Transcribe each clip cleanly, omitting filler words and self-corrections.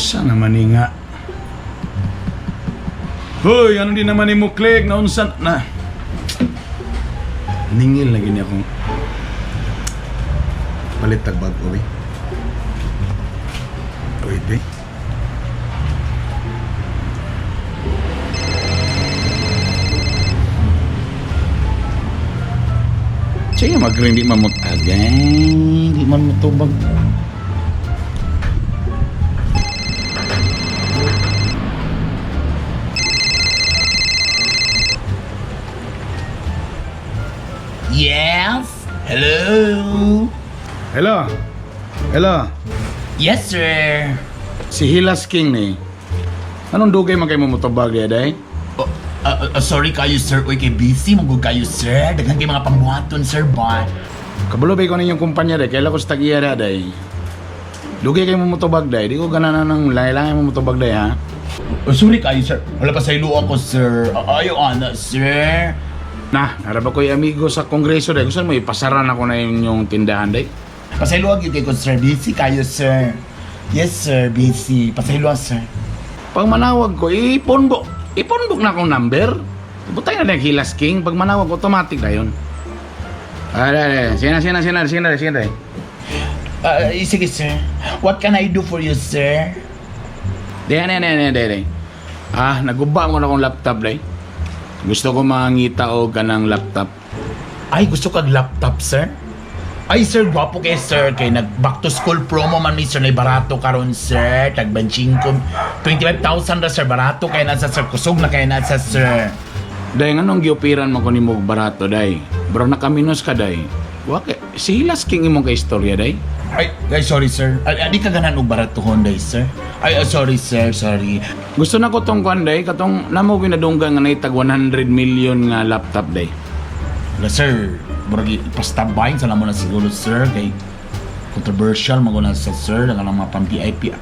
Sa naman ni nga. Hoy, ano din naman ni mo click na unsan na. Ningil lagi niya akong palit tagbag ko eh. Pwede. Siya mag-ring di man mo agay, di man mo tubag. Yes? Hello? Hello? Hello? Yes, sir. Si Hilas King ni. Anong dugay man kayo mamutubag di aday? Sorry kayo, sir. Uy, kay busy. Magod kayo, sir. Daghan kayo mga pambuhaton, sir, ba? Kabalo ba ko ninyong kumpanya day? Kailan ko sa tagiya da day? Dugay kayo mamutubag day? Di ko gananan ng lahi-lahi mamutubag day ha? Sorry kayo, sir. Wala pa sa ilo ako, sir. Ayaw, ana, sir. Naraba ko yung amigo sa kongreso day. Gusto mo ipasaran ako na yung tindahan day? Pasaylo agad ko, sir. Busy kayo, sir. Yes, sir. Busy. Pasaylo, sir. Pag manawag ko, ipunbok na akong number. Butay na lang Hilas King. Pag manawag, automatic na yun. Sige. Sige, sir. What can I do for you, sir? Di. Naguba mo na akong laptop day. Gusto ko mangita o ganang laptop. Ay, gusto kag laptop, sir? Ay, sir, gwapo kay sir. Kay nag-back to school promo man, sir. Na barato karon sir. Tagbanching ko. 25,000 na, sir. Barato kay nasa, sir. Kusog na kay nasa, sir. Day, anong giupiran mo ko ni mo barato, day? Bro, nakaminos ka, day. Wake, si Hilas King imong ka istorya, day? Ay, sorry, sir. Di ka ganan og baratuhon, day, sir. Ay, sorry, sir. Sorry. Gusto na ko tong kwan, day. Katong namo ginadunggan nga naitag 100 million nga laptop, day. Wala, sir. Baragi, pastabayin sa mo na siguro, sir. Kay controversial, maguna sa sir. Naka lang mga pang-VIP.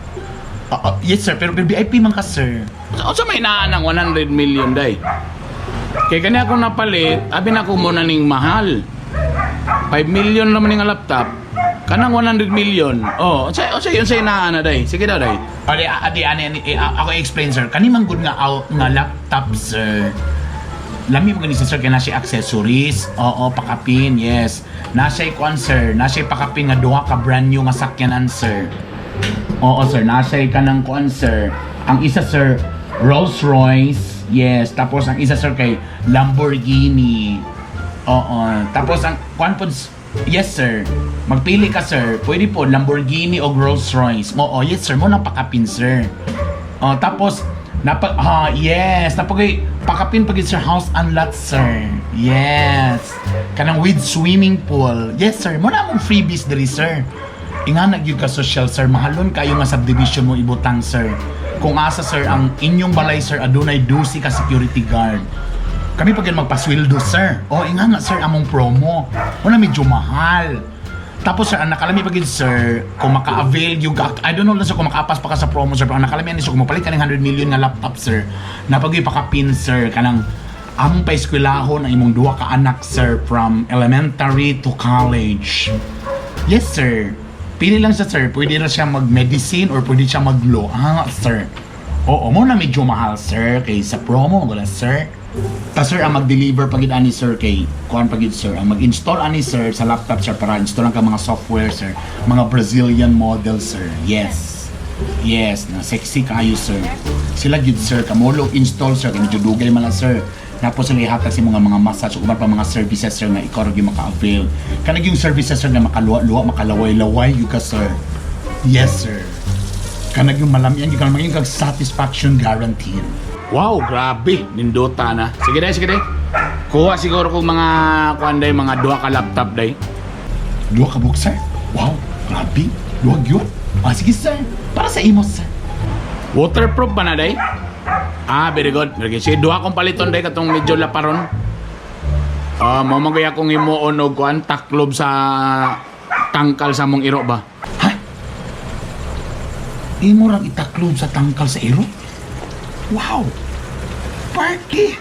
Yes, sir. Pero VIP man ka, sir. O sa may naan ng 100 million, day? Kaya kanya akong napalit, abi na ko muna ning mahal. 5 million naman yung laptop. Kanang 100 million. O sa yun sa inaan na, day. Sige daw, day. Ako explain, sir. Kanimang good nga laptop, sir. Lami mo ganito, sir, kaya nasa accessories. Oo, pakapin, yes. Nasa ikuan, sir. Nasa pakapin nga duha ka brand new nga sakyanan, sir. Oo, sir. Nasa ka ng kuan, sir. Ang isa, sir, Rolls Royce. Yes. Tapos ang isa, sir, kay Lamborghini. Oo. Tapos ang kuan po, yes, sir. Magpili ka, sir. Pwede po Lamborghini o Rolls Royce. Oo, yes, sir. Mo nang pakapin, sir. Tapos yes. Pakapin pagin, sir, house and lot, sir. Yes. Kanang with swimming pool. Yes, sir. Mo na mong freebies diri, sir. Inga nagyud ka social, sir. Mahalon kayo nga subdivision mo ibutang, sir. Kung asa, sir, ang inyong balay, sir, adunay 12 ka security guard. Kami pagin magpasweldo, sir. Inga nga, sir, among promo. Una medyo mahal. Tapos, sir, ang nakalami pagin, sir, kung maka-avail yung, I don't know lang, sir, kung makaapas pa ka sa promo, sir, pero ang nakalami yan, sir, kung mapalit ka ng 100 million nga laptop, sir, napag-i pakapin, sir, kanang among paiskwelahon ang imong duwa ka anak, sir, from elementary to college. Yes, sir. Pili lang siya, sir. Pwede na siya mag-medicine or pwede siya mag-law. Sir. Oo, mo na medyo mahal, sir, kay sa promo, wala, sir. Sir, ang mag-deliver pagid ani, sir, kay kuan pagid, sir, ang mag-install ani, sir, sa laptop, sir, para install ka mga software, sir, mga Brazilian model, sir. Yes, na sexy kayo, sir. Sila gid, sir, kamolo install, sir, kay medyo dugay man lang, sir. Tapos sila ihatag si mga massage o pa mga services, sir, na ikaw rin maka-avail. Kanag yung services, sir, na makaluwa-luwa, makalaway-laway yung ka, sir. Yes, sir. Kanag yung malamian, yung maging satisfaction guaranteed. Wow, grabe. Nindota na. Sige, day. Kuha siguro kung mga kuanday, mga duha ka laptop, day. Duha ka book, sir? Wow, grabe. Duha gyud. Sige, sir. Para sa imo, sir. Waterproof ba na, day? Very good. Sige, duha kong paliton, day, katong medyo laparon. Mamagay akong imuon o kuan, taklob sa tangkal sa mong iro ba? Ha? Imo rang itaklob sa tangkal sa iro? Wow! Party!